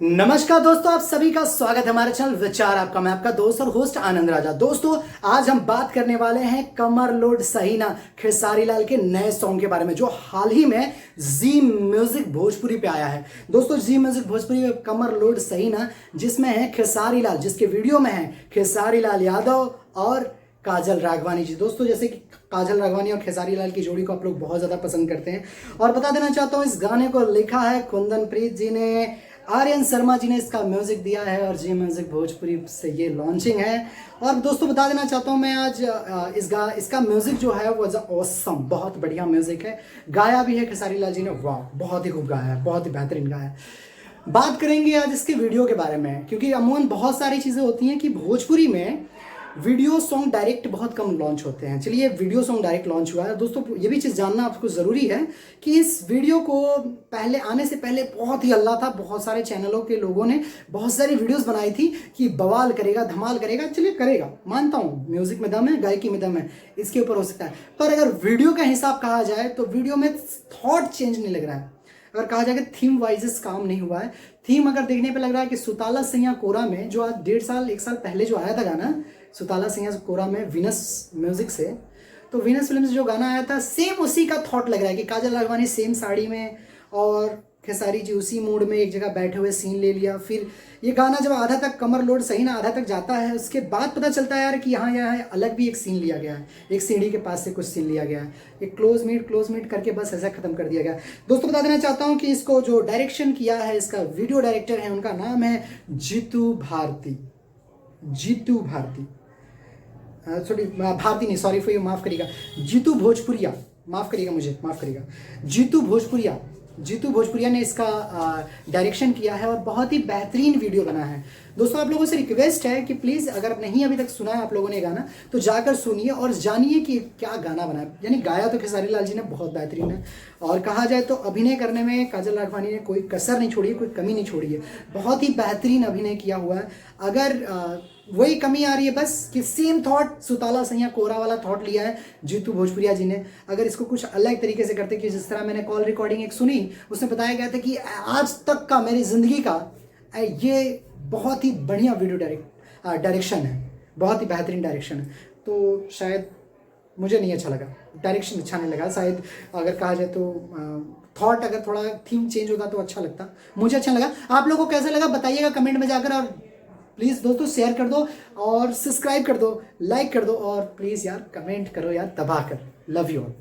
नमस्कार दोस्तों, आप सभी का स्वागत है हमारे चैनल विचार आपका। मैं आपका दोस्त और होस्ट आनंद राजा। दोस्तों, आज हम बात करने वाले हैं कमर लोड सही ना खेसारी लाल के नए सॉन्ग के बारे में, जो हाल ही में जी म्यूजिक भोजपुरी पे आया है। दोस्तों, जी म्यूजिक भोजपुरी में कमर लोड सही ना, जिसमें है खेसारी लाल, जिसके वीडियो में है खेसारी लाल यादव और काजल राघवानी जी। दोस्तों, जैसे कि काजल राघवानी और खेसारी लाल की जोड़ी को आप लोग बहुत ज़्यादा पसंद करते हैं, और बता देना चाहता हूँ इस गाने को लिखा है कुंदन प्रीत जी ने, आर्यन शर्मा जी ने इसका म्यूजिक दिया है, और जी म्यूजिक भोजपुरी से ये लॉन्चिंग है। और दोस्तों, बता देना चाहता हूँ मैं आज इसका म्यूजिक जो है वो ऑसम, बहुत बढ़िया म्यूजिक है। गाया भी है खेसारी लाल जी ने, वाह बहुत ही खूब गाया है, बहुत ही बेहतरीन गाया है। बात करेंगे आज इसके वीडियो के बारे में, क्योंकि अमूमन बहुत सारी चीज़ें होती हैं कि भोजपुरी में वीडियो सॉन्ग डायरेक्ट बहुत कम लॉन्च होते हैं। चलिए, वीडियो सॉन्ग डायरेक्ट लॉन्च हुआ है। दोस्तों, ये भी चीज़ जानना आपको ज़रूरी है कि इस वीडियो को पहले आने से पहले बहुत ही हल्ला था। बहुत सारे चैनलों के लोगों ने बहुत सारी वीडियोस बनाई थी कि बवाल करेगा, धमाल करेगा। चलिए, करेगा, मानता हूँ, म्यूजिक में दम है, गायकी में दम है, इसके ऊपर हो सकता है। पर अगर वीडियो का हिसाब कहा जाए तो वीडियो में थॉट चेंज नहीं लग रहा है। अगर कहा जाए कि थीम वाइजेस काम नहीं हुआ है, थीम अगर देखने पे लग रहा है कि सुताला सैया कोरा में, जो आज 1.5 साल पहले जो आया था गाना सुताला सैया कोरा में वीनस म्यूजिक से, तो वीनस फिल्म से जो गाना आया था, सेम उसी का थॉट लग रहा है कि काजल राघवानी सेम साड़ी में और खेसारी जी उसी मूड में एक जगह बैठे हुए सीन ले लिया। फिर ये गाना जब आधा तक कमर लोड सही ना आधा तक जाता है, उसके बाद पता चलता है यार कि यहाँ अलग भी एक सीन लिया गया है, एक सीढ़ी के पास से कुछ सीन लिया गया है, एक क्लोज मीट करके बस ऐसा खत्म कर दिया गया। दोस्तों, बता देना चाहता हूँ कि इसको जो डायरेक्शन किया है, इसका वीडियो डायरेक्टर है, उनका नाम है जीतू भारती। सॉरी, भारती नहीं, सॉरी फॉर यू, माफ़ करिएगा, जीतू भोजपुरिया, माफ़ करिएगा, जीतू भोजपुरिया ने इसका डायरेक्शन किया है, और बहुत ही बेहतरीन वीडियो बना है। दोस्तों, आप लोगों से रिक्वेस्ट है कि प्लीज़, अगर नहीं अभी तक सुना है आप लोगों ने गाना, तो जाकर सुनिए और जानिए कि क्या गाना बना है। यानी गाया तो खेसारी लाल जी ने बहुत बेहतरीन है, और कहा जाए तो अभिनय करने में काजल राघवानी ने कोई कसर नहीं छोड़ी है, कोई कमी नहीं छोड़ी है। बहुत ही बेहतरीन अभिनय किया हुआ है। अगर वही कमी आ रही है बस कि सेम थॉट सुताला सैया कोरा वाला थॉट लिया है जीतू भोजपुरिया जी ने। अगर इसको कुछ अलग तरीके से करते, कि जिस तरह मैंने कॉल रिकॉर्डिंग एक सुनी, उसमें बताया गया था कि आज तक का मेरी ज़िंदगी का ये बहुत ही बढ़िया वीडियो डायरेक्शन है, बहुत ही बेहतरीन डायरेक्शन है। तो शायद मुझे नहीं अच्छा लगा, डायरेक्शन अच्छा नहीं लगा। शायद अगर कहा जाए तो थॉट, अगर थोड़ा थीम चेंज होता तो अच्छा लगता। मुझे अच्छा लगा, आप लोगों को कैसा लगा बताइएगा कमेंट में जाकर। और प्लीज़ दोस्तों, शेयर कर दो और सब्सक्राइब कर दो, लाइक कर दो, और प्लीज़ यार कमेंट करो यार, दबा कर। Love you all.